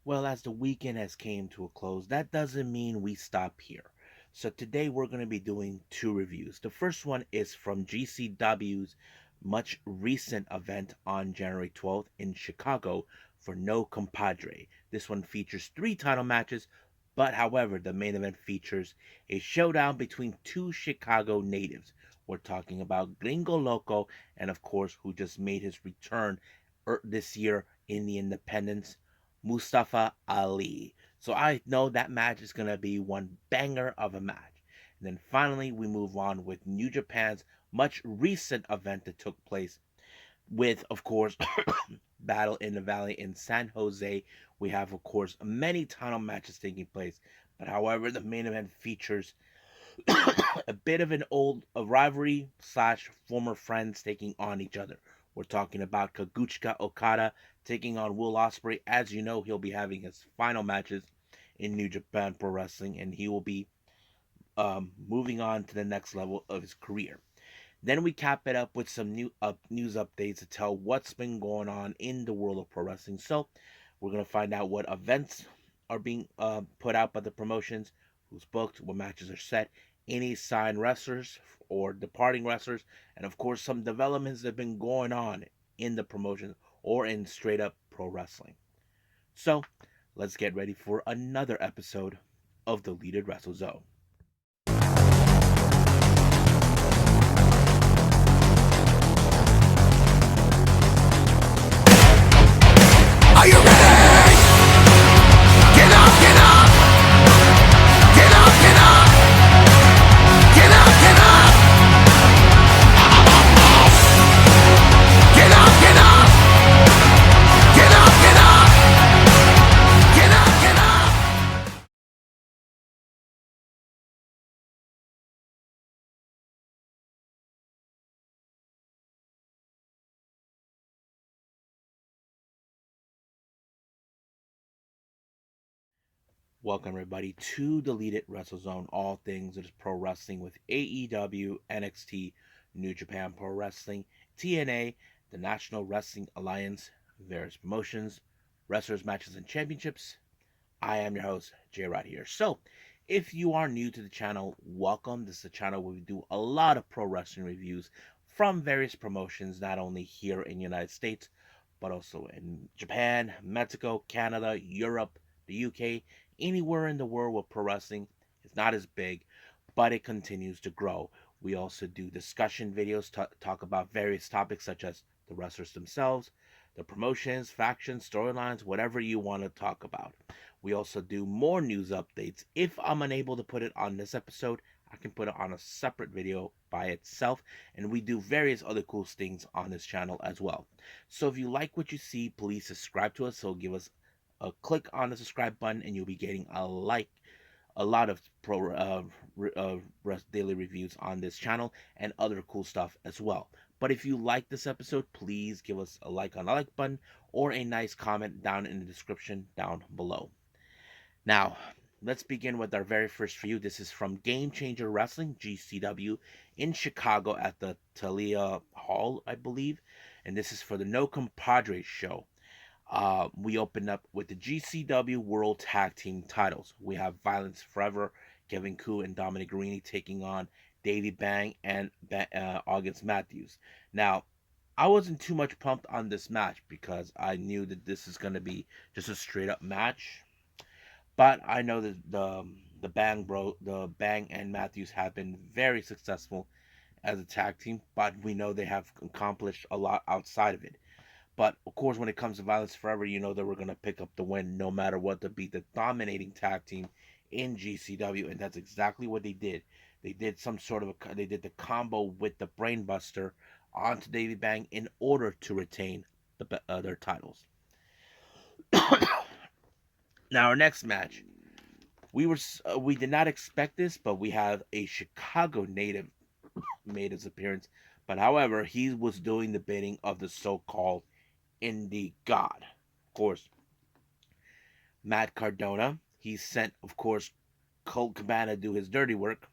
Well, as the weekend has came to a close, that doesn't mean we stop here. So today we're going to be doing two reviews. The first one is from GCW's much recent event on January 12th in Chicago for No Compadre. This one features three title matches, but however, the main event features a showdown between two Chicago natives. We're talking about Gringo Loco and of course who just made his return this year in the Independence, Mustafa Ali. So I know that match is going to be one banger of a match. And then finally, we move on with New Japan's much recent event that took place with, of course, Battle in the Valley in San Jose. We have, of course, many title matches taking place. But however, the main event features a bit of an old a rivalry slash former friends taking on each other. We're talking about Kaguchika Okada taking on Will Ospreay. As you know, he'll be having his final matches in New Japan Pro Wrestling, and he will be moving on to the next level of his career. Then we cap it up with some news updates to tell what's been going on in the world of pro wrestling. So we're gonna find out what events are being put out by the promotions, who's booked, what matches are set, any signed wrestlers or departing wrestlers, and of course some developments that have been going on in the promotion or in straight up pro wrestling. So let's get ready for another episode of the Leaded Wrestle Zone. Are you ready? Get up, get up! Get up, get up! Get up, get up! Get up, get up! Get up, get up! Get up, get up! Welcome everybody to Deleted Wrestle Zone, all things that is pro wrestling with AEW, NXT, New Japan Pro Wrestling, TNA, the National Wrestling Alliance, various promotions, wrestlers, matches, and championships. I am your host, J Rod here. So, if you are new to the channel, welcome. This is a channel where we do a lot of pro wrestling reviews from various promotions, not only here in the United States, but also in Japan, Mexico, Canada, Europe, the UK, anywhere in the world where pro wrestling is not as big, but it continues to grow. We also do discussion videos, talk about various topics such as the wrestlers themselves, the promotions, factions, storylines, whatever you want to talk about. We also do more news updates. If I'm unable to put it on this episode, I can put it on a separate video by itself, and we do various other cool things on this channel as well. So if you like what you see, please subscribe to us. So give us a click on the subscribe button, and you'll be getting a lot of daily reviews on this channel and other cool stuff as well. But if you like this episode, please give us a like on the like button or a nice comment down in the description down below. Now, let's begin with our very first review. This is from Game Changer Wrestling, GCW, in Chicago at the Talia Hall, I believe. And this is for the No Compadre show. We open up with the GCW World Tag Team titles. We have Violence Forever, Kevin Koo and Dominic Garrini taking on Davey Bang and August Matthews. Now, I wasn't too much pumped on this match because I knew that this is going to be just a straight up match. But I know that the Bang and Matthews have been very successful as a tag team, but we know they have accomplished a lot outside of it. But of course, when it comes to Violence Forever, you know that we're gonna pick up the win no matter what to beat the dominating tag team in GCW, and that's exactly what they did. They did they did the combo with the Brainbuster onto Davey Bang in order to retain their titles. Now our next match, we did not expect this, but we have a Chicago native made his appearance. But however, he was doing the bidding of the so-called indie god. Of course, Matt Cardona. He sent, of course, Colt Cabana to do his dirty work.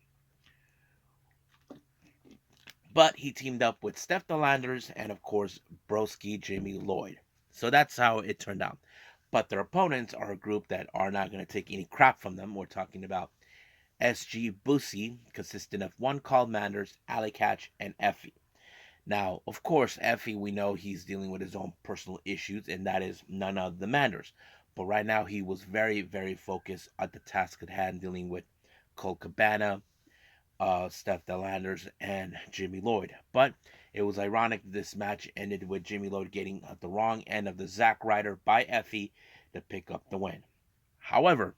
But he teamed up with Steph Delanders and, of course, Broski Jamie Lloyd. So that's how it turned out. But their opponents are a group that are not going to take any crap from them. We're talking about SG Busi, consisting of one called Manders, Alley Catch, and Effie. Now, of course, Effie, we know he's dealing with his own personal issues, and that is none other than Manders. But right now, he was very, very focused on the task at hand, dealing with Cole Cabana, Steph Delanders, and Jimmy Lloyd. But it was ironic this match ended with Jimmy Lloyd getting at the wrong end of the Zack Ryder by Effie to pick up the win. However,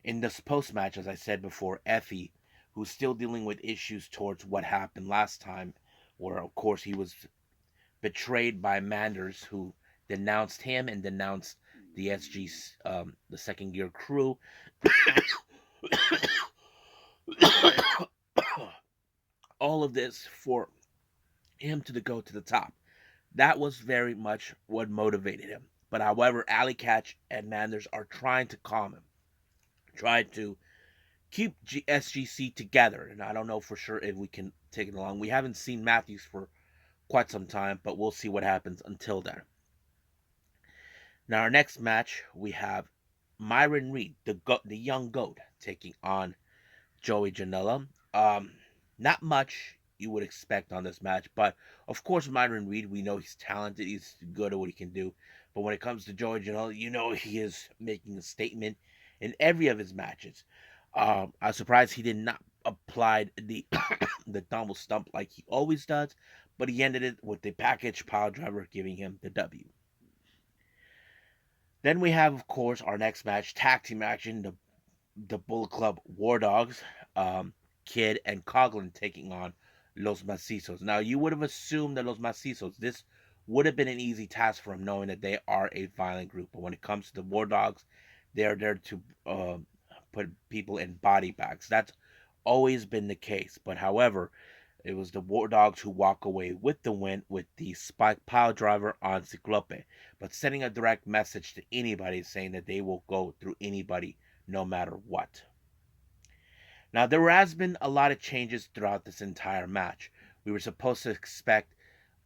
in this post match, as I said before, Effie, who's still dealing with issues towards what happened last time, where of course he was betrayed by Manders, who denounced him and denounced the SG, the second gear crew. All of this for him to go to the top. That was very much what motivated him. But however, Alley Catch and Manders are trying to calm him, trying to keep SGC together. And I don't know for sure if we can take it along. We haven't seen Matthews for quite some time, but we'll see what happens until then. Now, our next match, we have Myron Reed, the young goat, taking on Joey Janela. Not much you would expect on this match, but of course, Myron Reed, we know he's talented, he's good at what he can do. But when it comes to Joey Janela, you know he is making a statement in every of his matches. I'm surprised he did not apply the the double stump like he always does, but he ended it with the package pile driver, giving him the W. Then we have, of course, our next match, tag team action, the Bullet Club War Dogs, Kid and Coughlin taking on Los Macizos. Now, you would have assumed that Los Macizos, this would have been an easy task for them, knowing that they are a violent group. But when it comes to the War Dogs, they are there to put people in body bags. That's always been the case. But however, it was the War Dogs who walk away with the win with the spike pile driver on Ciclope, but sending a direct message to anybody saying that they will go through anybody no matter what. Now, there has been a lot of changes throughout this entire match. We were supposed to expect,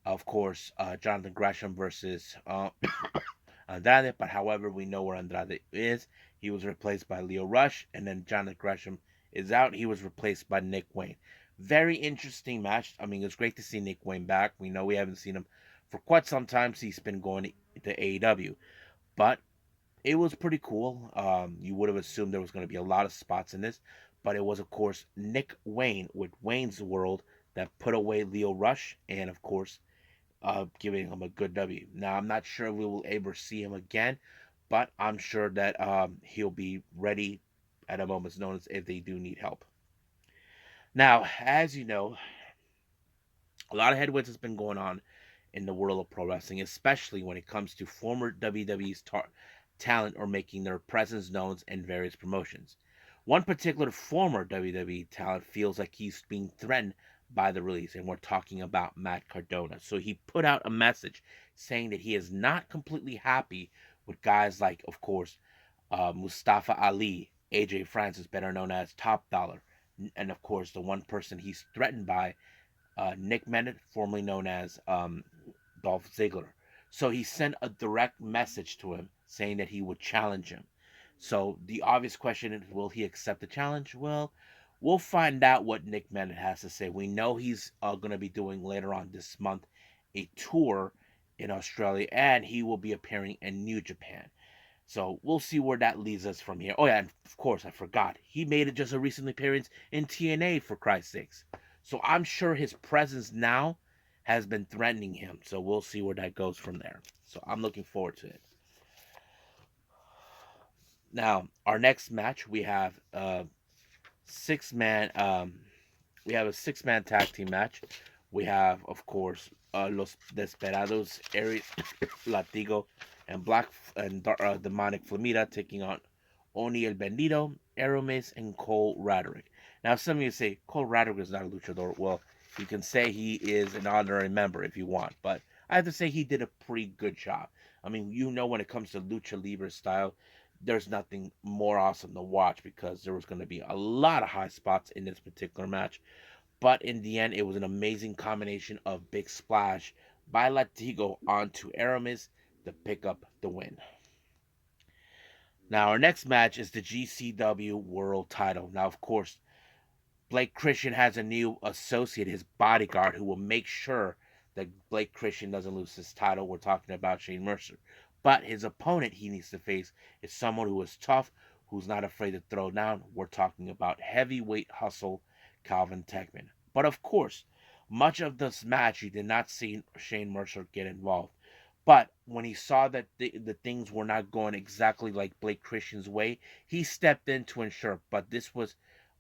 of course, Jonathan Gresham versus Andrade, but however, we know where Andrade is. He was replaced by Leo Rush, and then Jonathan Gresham is out. He was replaced by Nick Wayne. Very interesting match. I mean, it's great to see Nick Wayne back. We know we haven't seen him for quite some time since he's been going to AEW, but it was pretty cool. You would have assumed there was going to be a lot of spots in this, but it was, of course, Nick Wayne with Wayne's World that put away Leo Rush, and of course, giving him a good W. Now, I'm not sure we will ever see him again, but I'm sure that he'll be ready at a moment's notice if they do need help. Now, as you know, a lot of headwinds has been going on in the world of pro wrestling, especially when it comes to former WWE's talent or making their presence known in various promotions. One particular former WWE talent feels like he's being threatened by the release, and we're talking about Matt Cardona. So he put out a message saying that he is not completely happy with guys like, of course, Mustafa Ali, AJ Francis, better known as Top Dollar, and of course, the one person he's threatened by, Nick Bennett, formerly known as Dolph Ziggler. So he sent a direct message to him saying that he would challenge him. So the obvious question is, will he accept the challenge? Well, we'll find out what Nick Bennett has to say. We know he's going to be doing later on this month a tour in Australia, and he will be appearing in New Japan. So we'll see where that leads us from here. Oh yeah, and of course I forgot. He made it just a recent appearance in TNA, for Christ's sakes. So I'm sure his presence now has been threatening him. So we'll see where that goes from there. So I'm looking forward to it. Now, our next match, we have a six man we have a six-man tag team match. We have, of course, Los Desperados, Aries, Latigo, and Demonic Flamita taking on Oni El Bandito, Aromis, and Cole Radrick. Now, some of you say Cole Radrick is not a luchador. Well, you can say he is an honorary member if you want, but I have to say he did a pretty good job. I mean, you know, when it comes to lucha libre style, there's nothing more awesome to watch because there was going to be a lot of high spots in this particular match. But in the end, it was an amazing combination of big splash by Latigo onto Aramis to pick up the win. Now, our next match is the GCW World Title. Now, of course, Blake Christian has a new associate, his bodyguard, who will make sure that Blake Christian doesn't lose his title. We're talking about Shane Mercer. But his opponent he needs to face is someone who is tough, who's not afraid to throw down. We're talking about heavyweight hustle Calvin Techman. But of course, much of this match, you did not see Shane Mercer get involved. But when he saw that the things were not going exactly like Blake Christian's way, he stepped in to ensure. But this was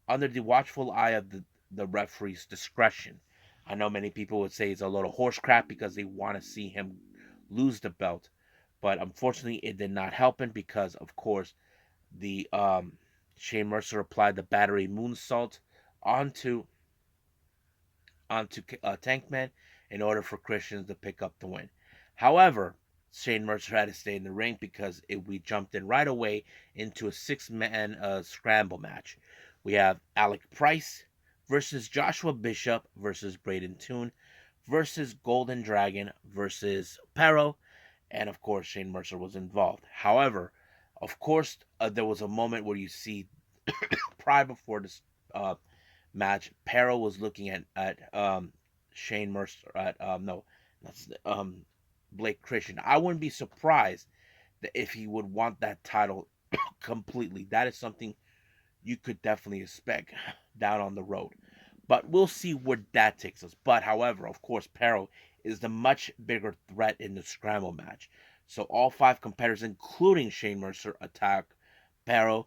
under the watchful eye of the referee's discretion. I know many people would say it's a little horse crap because they want to see him lose the belt. But unfortunately, it did not help him because, of course, the Shane Mercer applied the battery moonsault onto Tankman in order for Christians to pick up the win. However, Shane Mercer had to stay in the ring because we jumped in right away into a six-man scramble match. We have Alec Price versus Joshua Bishop versus Braden Toon versus Golden Dragon versus Pero, and of course Shane Mercer was involved. However, of course, there was a moment where you see prior before this match, Pero was looking at Shane Mercer at no, that's Blake Christian. I wouldn't be surprised that if he would want that title completely. That is something you could definitely expect down on the road. But we'll see where that takes us. But however, of course, Pero is the much bigger threat in the scramble match. So all five competitors, including Shane Mercer, attack Pero.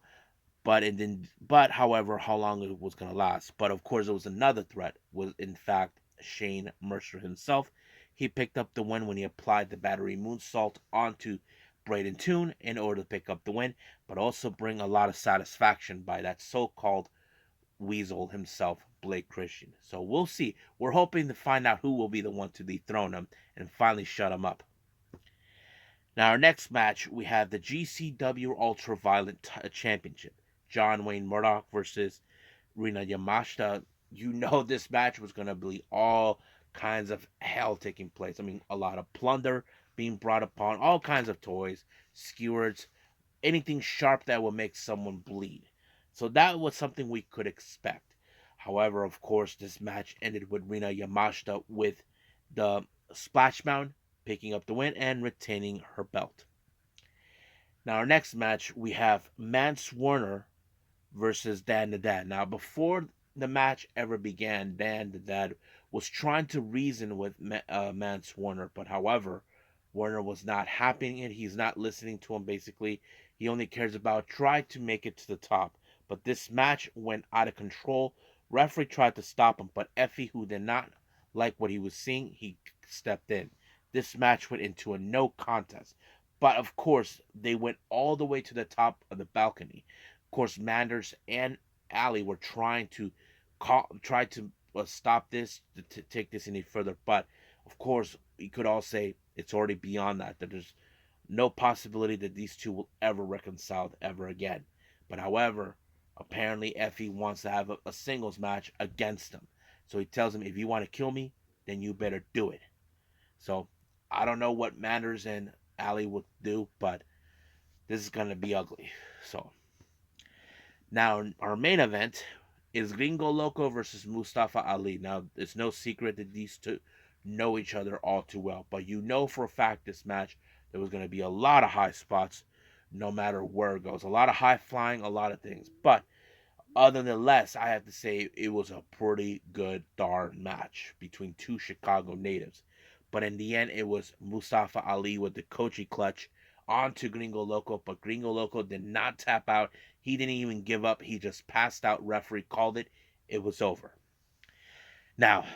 But however, how long it was gonna last. But of course, there was another threat. Was in fact Shane Mercer himself. He picked up the win when he applied the battery moonsault onto Braden Toon in order to pick up the win, but also bring a lot of satisfaction by that so-called weasel himself, Blake Christian. So we'll see. We're hoping to find out who will be the one to dethrone him and finally shut him up. Now, our next match, we have the GCW Ultraviolet Championship. John Wayne Murdoch versus Rina Yamashita. You know this match was going to be all kinds of hell taking place. I mean, a lot of plunder being brought upon, all kinds of toys, skewers, anything sharp that will make someone bleed. So that was something we could expect. However, of course, this match ended with Rina Yamashita with the Splash Mound picking up the win and retaining her belt. Now, our next match, we have Mance Warner versus Dan the Dad. Now, before the match ever began, Dan the Dad was trying to reason with Mance Warner, but however, Warner was not having it. He's not listening to him, basically. He only cares about try to make it to the top. But this match went out of control. Referee tried to stop him, but Effie, who did not like what he was seeing, he stepped in. This match went into a no contest. But of course, they went all the way to the top of the balcony. Of course, Manders and Ali were trying to stop this, to take this any further. But of course, we could all say it's already beyond that. That there's no possibility that these two will ever reconcile ever again. But however, apparently Effie wants to have a singles match against him. So he tells him, if you want to kill me, then you better do it. So I don't know what Manders and Ali would do, but this is going to be ugly. So now our main event is Gringo Loco versus Mustafa Ali. Now it's no secret that these two know each other all too well, but you know for a fact this match there was going to be a lot of high spots no matter where it goes. A lot of high flying, a lot of things. But other than less, I have to say it was a pretty good darn match between two Chicago natives. But in the end, it was Mustafa Ali with the Kochi clutch onto Gringo Loco. But Gringo Loco did not tap out. He didn't even give up. He just passed out. Referee called it. It was over. Now,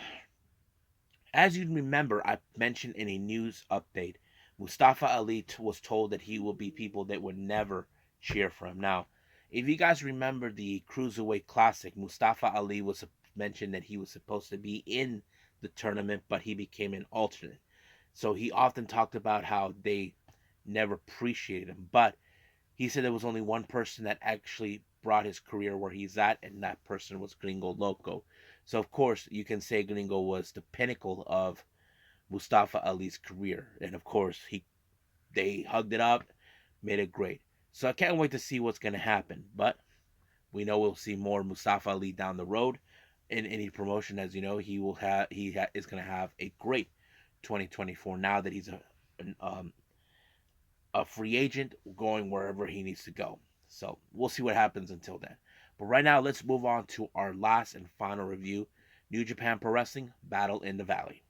as you remember, I mentioned in a news update, Mustafa Ali was told that he will be people that would never cheer for him. Now, if you guys remember the Cruiserweight Classic, Mustafa Ali was mentioned that he was supposed to be in the tournament, but he became an alternate. So he often talked about how they never appreciated him. But he said there was only one person that actually brought his career where he's at, and that person was Gringo Loco. So of course you can say Gringo was the pinnacle of Mustafa Ali's career, and of course they hugged it up, made it great. So I can't wait to see what's going to happen. But we know we'll see more Mustafa Ali down the road in any promotion. As you know, is going to have a great 2024 now that he's a free agent going wherever he needs to go. So we'll see what happens until then. But right now, let's move on to our last and final review: New Japan Pro Wrestling Battle in the Valley.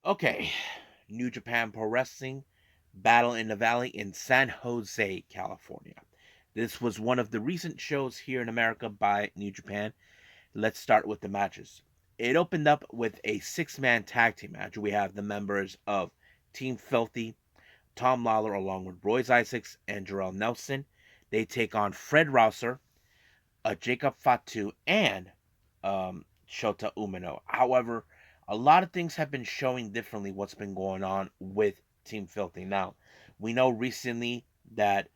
Okay, New Japan Pro Wrestling Battle in the Valley in San Jose, California. This was one of the recent shows here in America by New Japan. Let's start with the matches. It opened up with a six-man tag team match. We have the members of Team Filthy, Tom Lawler, along with Royce Isaacs and Jarrell Nelson. They take on Fred Rosser, Jacob Fatu, and Shota Umino. However, a lot of things have been showing differently what's been going on with Team Filthy. Now, we know recently that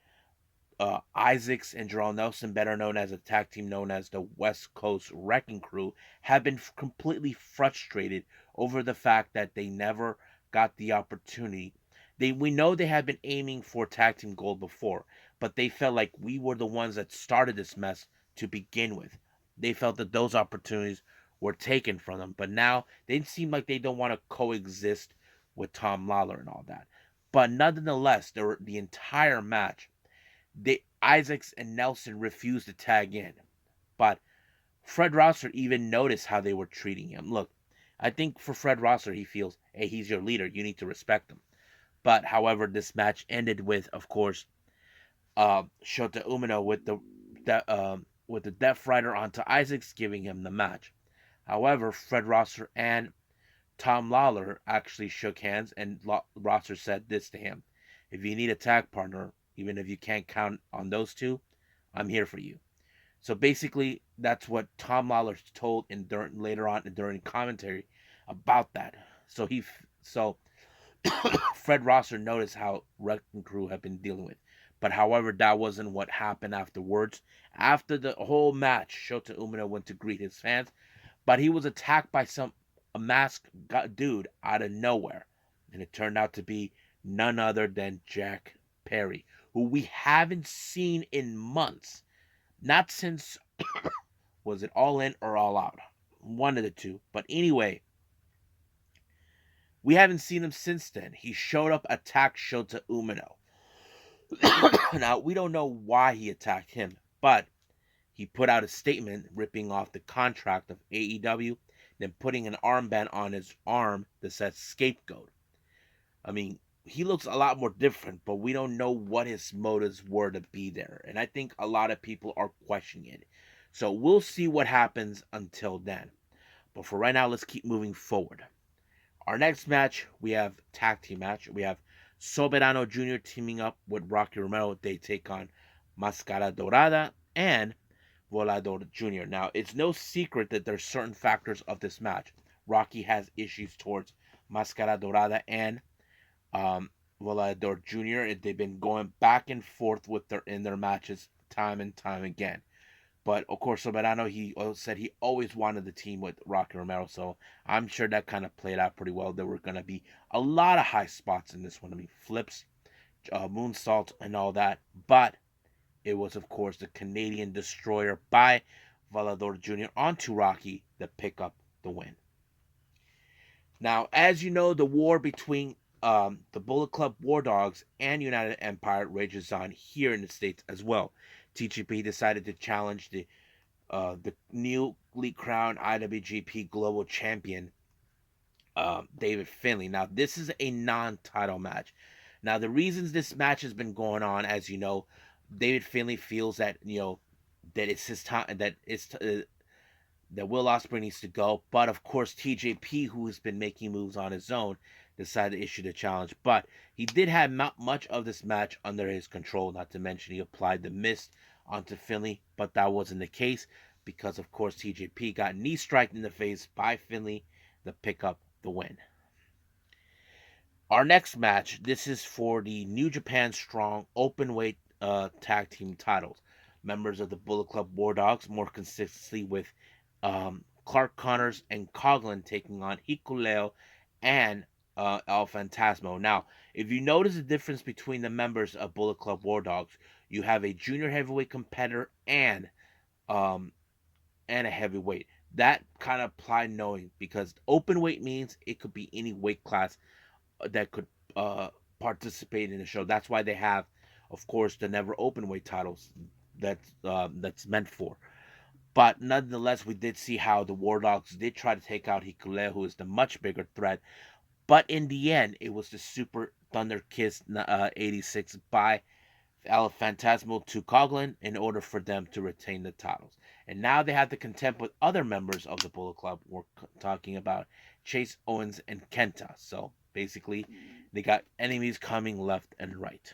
Isaacs and Jarrell Nelson, better known as a tag team known as the West Coast Wrecking Crew, have been completely frustrated over the fact that they never got the opportunity. We know they had been aiming for tag team gold before, but they felt like we were the ones that started this mess to begin with. They felt that those opportunities were taken from them, but now they seem like they don't want to coexist with Tom Lawler and all that. But nonetheless, the entire match, Isaacs and Nelson refused to tag in. But Fred Rosser even noticed how they were treating him. Look, I think for Fred Rosser, he feels, hey, he's your leader. You need to respect him. But however, this match ended with, of course, Shota Umino with the Death Rider onto Isaacs, giving him the match. However, Fred Rosser and Tom Lawler actually shook hands, and Rosser said this to him: "If you need a tag partner, even if you can't count on those two, I'm here for you." So basically, that's what Tom Lawler told later on during commentary about that. So Fred Rosser noticed how Wrecking Crew had been dealing with. But however, that wasn't what happened afterwards. After the whole match, Shota Umino went to greet his fans, but he was attacked by a masked dude out of nowhere, and it turned out to be none other than Jack Perry, who we haven't seen in months. Not since was it All In or All Out, one of the two. But anyway, we haven't seen him since then. He showed up, attacked Shota Umino. Now we don't know why he attacked him, but he put out a statement ripping off the contract of AEW, then putting an armband on his arm that says scapegoat. I mean, he looks a lot more different, but we don't know what his motives were to be there. And I think a lot of people are questioning it. So we'll see what happens until then. But for right now, let's keep moving forward. Our next match, we have tag team match. We have Soberano Jr. teaming up with Rocky Romero. They take on Mascara Dorada and Volador Jr. Now, it's no secret that there's certain factors of this match. Rocky has issues towards Mascara Dorada and Volador Jr. They've been going back and forth in their matches time and time again. But of course, Soberano, he said he always wanted the team with Rocky Romero, so I'm sure that kind of played out pretty well. There were going to be a lot of high spots in this one. I mean, flips, moonsault, and all that. But it was, of course, the Canadian Destroyer by Volador Jr. onto Rocky that pick up the win. Now, as you know, the war between the Bullet Club War Dogs and United Empire rages on here in the States as well. TJP decided to challenge the newly crowned IWGP Global Champion, David Finlay. Now, this is a non-title match. Now, the reasons this match has been going on, as you know, David Finlay feels that that it's his time, that Will Ospreay needs to go. But of course, TJP, who has been making moves on his own, decided to issue the challenge. But he did have not much of this match under his control. Not to mention he applied the mist onto Finlay, but that wasn't the case because, of course, TJP got knee striked in the face by Finlay to pick up the win. Our next match, this is for the New Japan Strong Openweight tag team titles. Members of the Bullet Club War Dogs more consistently with Clark Connors and Coughlin taking on Hikuleo and El Fantasmo. Now, if you notice the difference between the members of Bullet Club War Dogs, you have a junior heavyweight competitor um, and a heavyweight. That kind of applied knowing because open weight means it could be any weight class that could uh, participate in the show. That's why they have, of course, the never open weight titles that's meant for. But nonetheless, we did see how the War Dogs did try to take out Hikuleo, who is the much bigger threat. But in the end, it was the Super Thunder Kiss 86 by El Phantasmo to Coughlin in order for them to retain the titles. And now they have to contend with other members of the Bullet Club. We're talking about Chase Owens and Kenta. So basically, they got enemies coming left and right.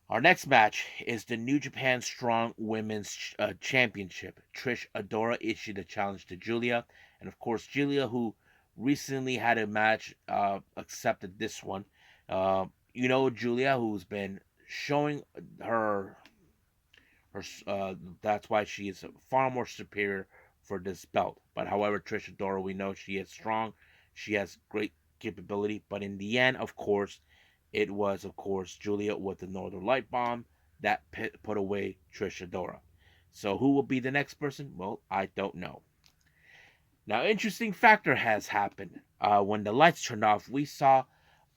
Our next match is the New Japan Strong Women's Championship. Trish Adora issued a challenge to Julia, and of course Julia, who recently had a match, accepted this one. Julia, who's been showing her that's why she is far more superior for this belt. But however, Trish Adora, we know she is strong, she has great capability. But in the end, of course, it was, of course, Julia with the Northern Light Bomb that put away Trish Adora. So who will be the next person? Well, I don't know. Now, interesting factor has happened. When the lights turned off, we saw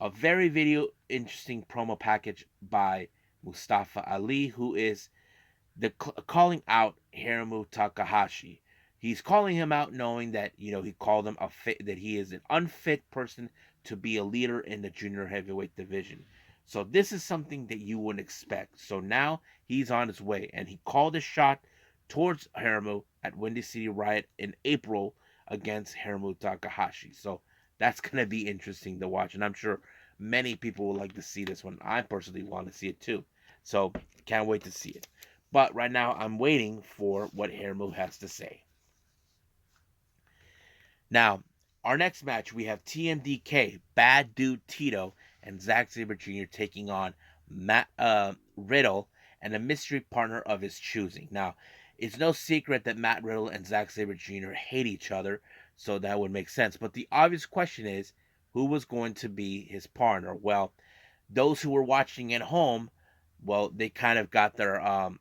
a very interesting promo package by Mustafa Ali, who is calling out Hiromu Takahashi. He's calling him out, knowing that he called him that he is an unfit person to be a leader in the junior heavyweight division. So this is something that you wouldn't expect. So now he's on his way, and he called a shot towards Hiromu at Windy City Riot in April against Hiromu Takahashi. So that's gonna be interesting to watch, and I'm sure many people would like to see this one. I personally want to see it too. So can't wait to see it. But right now, I'm waiting for what Hiromu has to say. Now, our next match, we have TMDK, Bad Dude Tito, and Zack Sabre Jr. taking on Matt Riddle and a mystery partner of his choosing. Now, it's no secret that Matt Riddle and Zack Sabre Jr. hate each other, so that would make sense. But the obvious question is, who was going to be his partner? Well, those who were watching at home, well, they kind of got their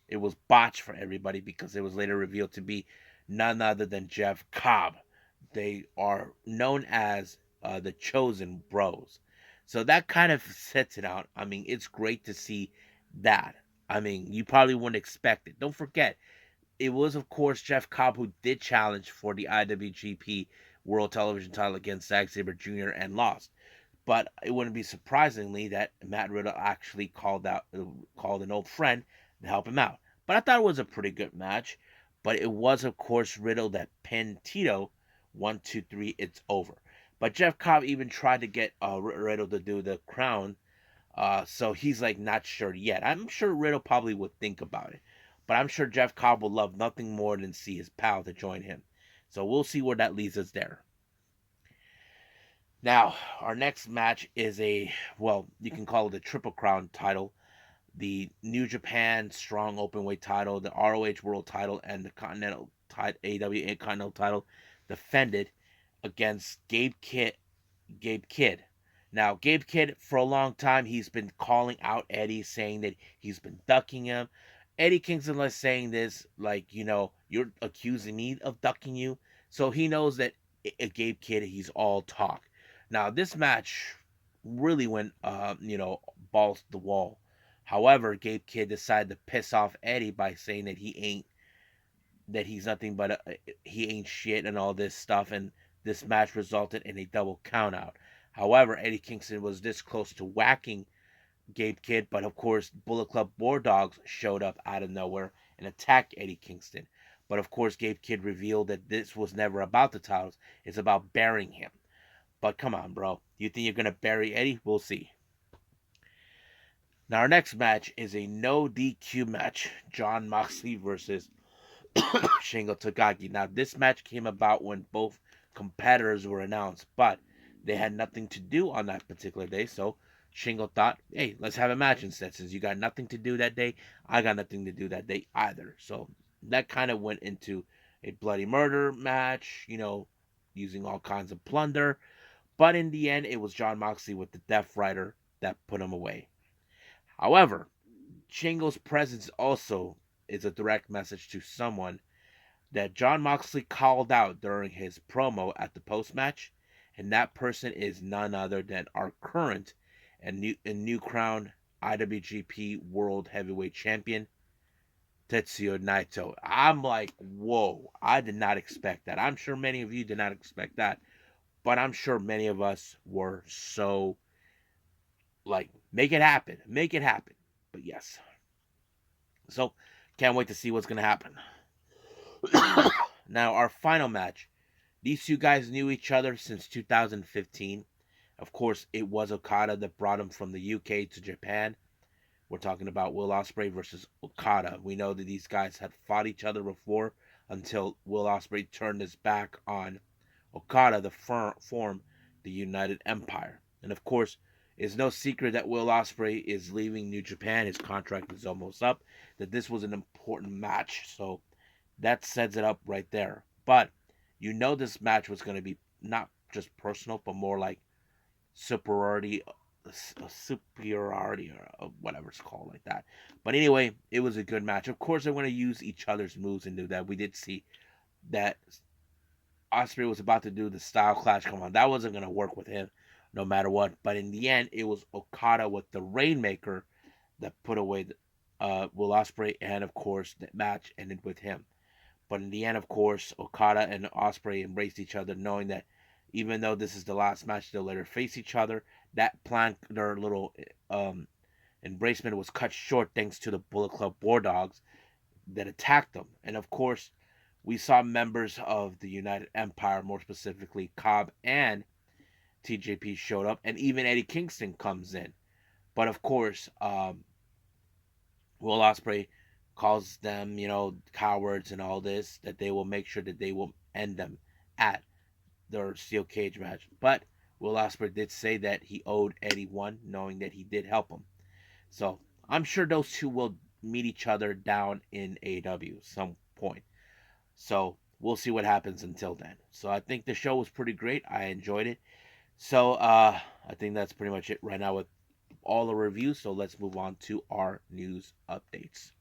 it was botched for everybody because it was later revealed to be none other than Jeff Cobb. They are known as the Chosen Bros. So that kind of sets it out. I mean, it's great to see that. I mean, you probably wouldn't expect it. Don't forget, it was, of course, Jeff Cobb who did challenge for the IWGP World Television title against Zack Sabre Jr. and lost. But it wouldn't be surprisingly that Matt Riddle actually called an old friend to help him out. But I thought it was a pretty good match. But it was, of course, Riddle that pinned Tito. 1, 2, 3, it's over. But Jeff Cobb even tried to get Riddle to do the crown. So he's like not sure yet. I'm sure Riddle probably would think about it. But I'm sure Jeff Cobb will love nothing more than see his pal to join him. So we'll see where that leads us there. Now, our next match is you can call it the Triple Crown title. The New Japan Strong Openweight title, the ROH World title, and the Continental AW Continental title defended against Gabe Kidd. Now, Gabe Kidd, for a long time, he's been calling out Eddie, saying that he's been ducking him. Eddie Kingston was saying this, like, you're accusing me of ducking you. So he knows that Gabe Kidd, he's all talk. Now, this match really went, balls to the wall. However, Gabe Kidd decided to piss off Eddie by saying that he's nothing but he ain't shit and all this stuff, and this match resulted in a double countout. However, Eddie Kingston was this close to whacking Gabe Kidd, but of course, Bullet Club War Dogs showed up out of nowhere and attacked Eddie Kingston. But of course, Gabe Kidd revealed that this was never about the titles, it's about burying him. But come on, bro. You think you're going to bury Eddie? We'll see. Now, our next match is a no DQ match. Jon Moxley versus Shingo Takagi. Now, this match came about when both competitors were announced, but they had nothing to do on that particular day, so Shingo thought, hey, let's have a match instead. Since you got nothing to do that day, I got nothing to do that day either. So that kind of went into a bloody murder match, using all kinds of plunder. But in the end, it was John Moxley with the Death Rider that put him away. However, Shingo's presence also is a direct message to someone that John Moxley called out during his promo at the post match, and that person is none other than our current and new crown IWGP World Heavyweight Champion, Tetsuya Naito. I'm like, whoa, I did not expect that. I'm sure many of you did not expect that, but I'm sure many of us were so like, make it happen, make it happen. But yes, so can't wait to see what's gonna happen. Now, our final match. These two guys knew each other since 2015. Of course, it was Okada that brought him from the UK to Japan. We're talking about Will Ospreay versus Okada. We know that these guys had fought each other before until Will Ospreay turned his back on Okada to form the United Empire. And of course, it's no secret that Will Ospreay is leaving New Japan. His contract is almost up. That this was an important match. So that sets it up right there. But this match was going to be not just personal, but more like superiority, superiority, or whatever it's called, like that. But anyway, it was a good match. Of course, they're going to use each other's moves and do that. We did see that Osprey was about to do the style clash. Come on, that wasn't going to work with him, no matter what. But in the end, it was Okada with the Rainmaker that put away Will Osprey, and of course, the match ended with him. But in the end, of course, Okada and Ospreay embraced each other, knowing that even though this is the last match they'll later face each other, that plan, their little embracement was cut short thanks to the Bullet Club War Dogs that attacked them. And of course, we saw members of the United Empire, more specifically Cobb and TJP, showed up, and even Eddie Kingston comes in. But of course, Will Ospreay calls them, cowards and all this, that they will make sure that they will end them at their steel cage match. But Will Ospreay did say that he owed Eddie one, knowing that he did help him. So I'm sure those two will meet each other down in AEW some point. So we'll see what happens until then. So I think the show was pretty great. I enjoyed it. So I think that's pretty much it right now with all the reviews. So let's move on to our news updates.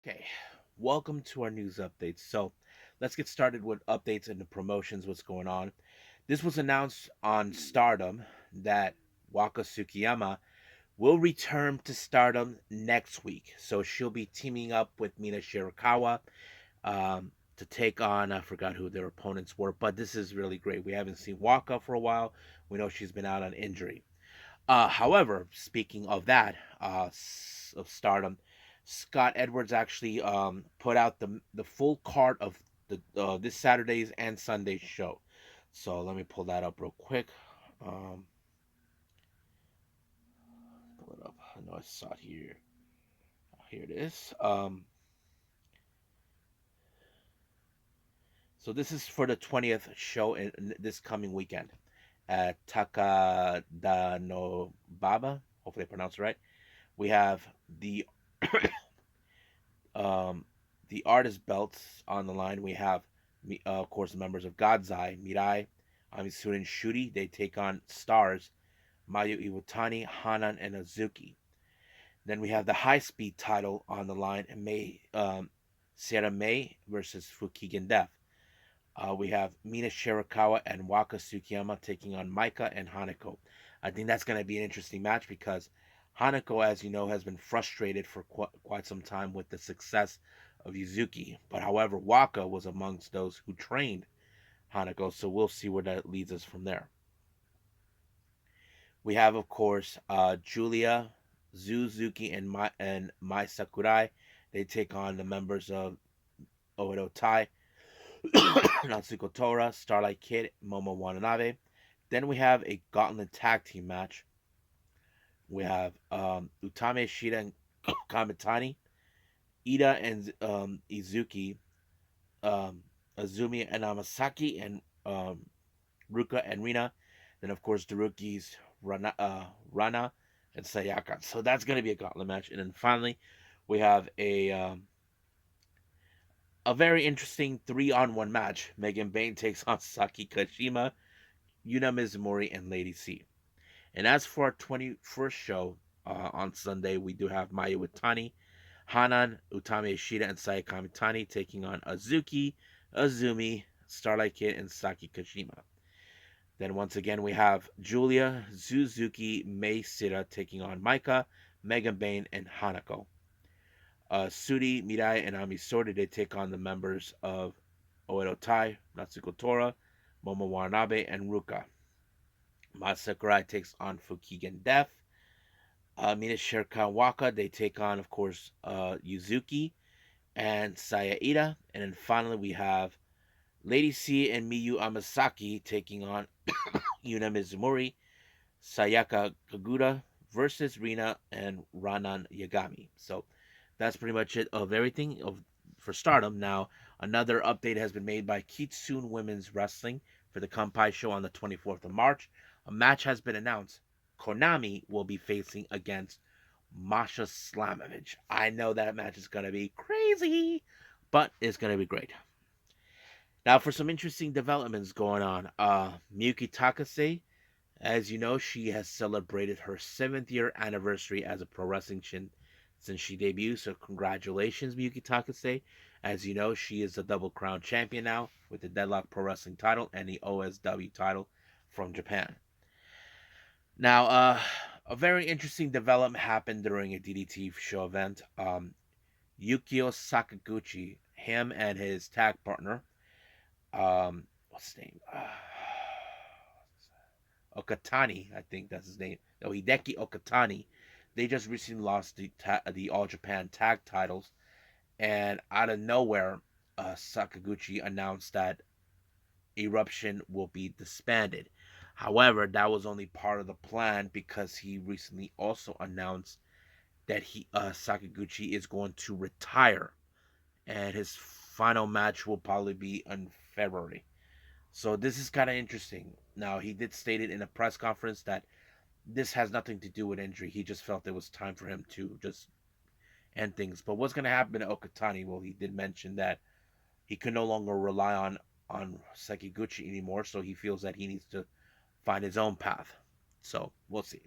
Okay, welcome to our news updates. So let's get started with updates and the promotions, what's going on. This was announced on Stardom that Waka Tsukiyama will return to Stardom next week. So she'll be teaming up with Mina Shirakawa to take on, I forgot who their opponents were, but this is really great. We haven't seen Waka for a while. We know she's been out on injury. However, speaking of that, of Stardom, Scott Edwards actually put out the full card of the this Saturday's and Sunday's show. So let me pull that up real quick. Um, pull it up. I know I saw it here. Here it is. So this is for the 20th show in this coming weekend at Takada no Baba. Hopefully I pronounced it right. We have um, the artist belts on the line. We have, of course, the members of Godzai, Mirai, Amisune, and Shuri. They take on Stars, Mayu Iwatani, Hanan, and Azuki. Then we have the high speed title on the line, and Sierra May versus Fukigen Death. We have Mina Shirakawa and Waka Tsukiyama taking on Maika and Hanako. I think that's going to be an interesting match because Hanako, as you know, has been frustrated for quite some time with the success of Yuzuki. But however, Waka was amongst those who trained Hanako, so we'll see where that leads us from there. We have, of course, Julia, Suzuki, and Mai Sakurai. They take on the members of Oedo Tai. Natsuko Tora, Starlight Kid, Momo Watanabe. Then we have a gauntlet tag team match. We have Utame Shida and Kamitani, Ida and Izuki, um, Azumi and Amasaki, and Ruka and Rina. Then, of course, the rookies Rana and Sayaka. So that's going to be a gauntlet match. And then finally, we have a very interesting 3-on-1 match. Megan Bain takes on Saki Kashima, Yuna Mizumori, and Lady C. And as for our 21st show on Sunday, we do have Maya Watani, Hanan, Utami Ishida, and Saya Kamitani taking on Azuki, Azumi, Starlight Kid, and Saki Kashima. Then once again, we have Julia, Suzuki, Mei Sira taking on Maika, Megan Bain, and Hanako. Sudi, Mirai, and Ami Sorda, they take on the members of Oedo Tai, Natsuko Tora, Momo Watanabe, and Ruka. Masakurai takes on Fukigen Def. Minashir Kawaka, they take on, of course, Yuzuki and Saya Ida. And then finally, we have Lady C and Miyu Amasaki taking on Yuna Mizumori, Sayaka Kaguta versus Rina and Ranan Yagami. So that's pretty much it of everything for Stardom. Now, another update has been made by Kitsune Women's Wrestling for the Kampai show on the 24th of March. A match has been announced. Konami will be facing against Masha Slamovich. I know that match is going to be crazy, but it's going to be great. Now, for some interesting developments going on, Miyuki Takase, as you know, she has celebrated her 7th year anniversary as a pro wrestling since she debuted. So, congratulations, Miyuki Takase. As you know, she is the Double Crown champion now with the Deadlock Pro Wrestling title and the OSW title from Japan. Now, a very interesting development happened during a DDT show event. Yukio Sakaguchi, him and his tag partner, what's his name? Okatani, I think that's his name. No, Hideki Okatani. They just recently lost the All Japan tag titles, and out of nowhere, Sakaguchi announced that Eruption will be disbanded. However, that was only part of the plan because he recently also announced that Sakaguchi is going to retire, and his final match will probably be in February. So this is kind of interesting. Now he did state it in a press conference that this has nothing to do with injury. He just felt it was time for him to just end things. But what's going to happen to Okatani? Well, he did mention that he can no longer rely on Sekiguchi anymore, so he feels that he needs to find his own path. So we'll see.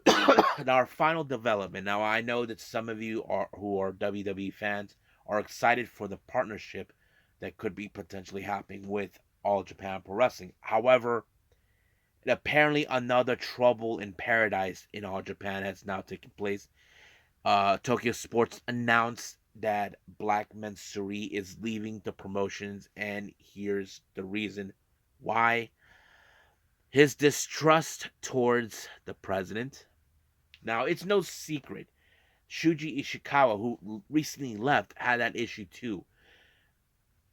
Now our final development. Now I know that some of you who are WWE fans are excited for the partnership that could be potentially happening with All Japan Pro Wrestling. However, apparently another trouble in paradise in All Japan has now taken place. Tokyo Sports announced that Black Mansuri is leaving the promotions, and here's the reason why. His distrust towards the president. Now, it's no secret. Shuji Ishikawa, who recently left, had that issue too.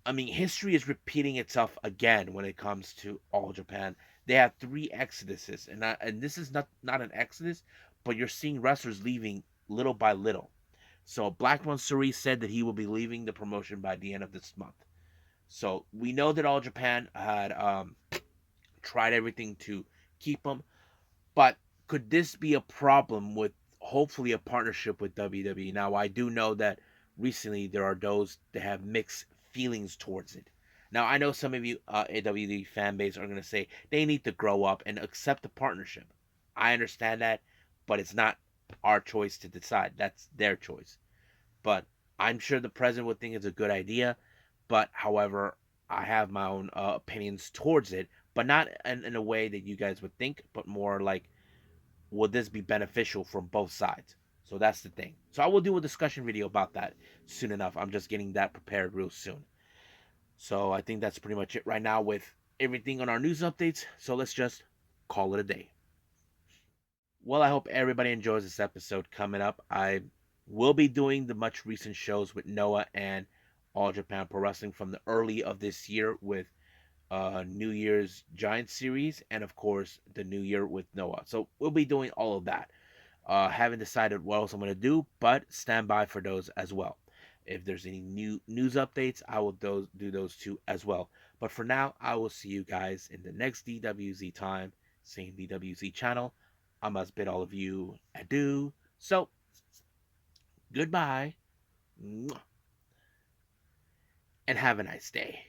I mean, history is repeating itself again when it comes to All Japan. They have 3 exoduses, and this is not an exodus, but you're seeing wrestlers leaving little by little. So Black Mansuri said that he will be leaving the promotion by the end of this month. So we know that All Japan had tried everything to keep him, but could this be a problem with hopefully a partnership with WWE? Now I do know that recently there are those that have mixed feelings towards it. Now I know some of you WWE fan base are going to say they need to grow up and accept the partnership. I understand that, but it's not our choice to decide. That's their choice. But I'm sure the president would think it's a good idea. But however, I have my own opinions towards it, but not in a way that you guys would think, but more like, would this be beneficial from both sides? So that's the thing. So I will do a discussion video about that soon enough. I'm just getting that prepared real soon. So I think that's pretty much it right now with everything on our news updates. So let's just call it a day. Well, I hope everybody enjoys this episode coming up. I will be doing the much recent shows with Noah and All Japan Pro Wrestling from the early of this year with New Year's Giant Series, and of course the New Year with Noah. So we'll be doing all of that. Haven't decided what else I'm going to do, but stand by for those as well. If there's any new news updates, I will do those too as well. But for now, I will see you guys in the next DWZ time, same DWZ channel. I must bid all of you adieu. So, goodbye, and have a nice day.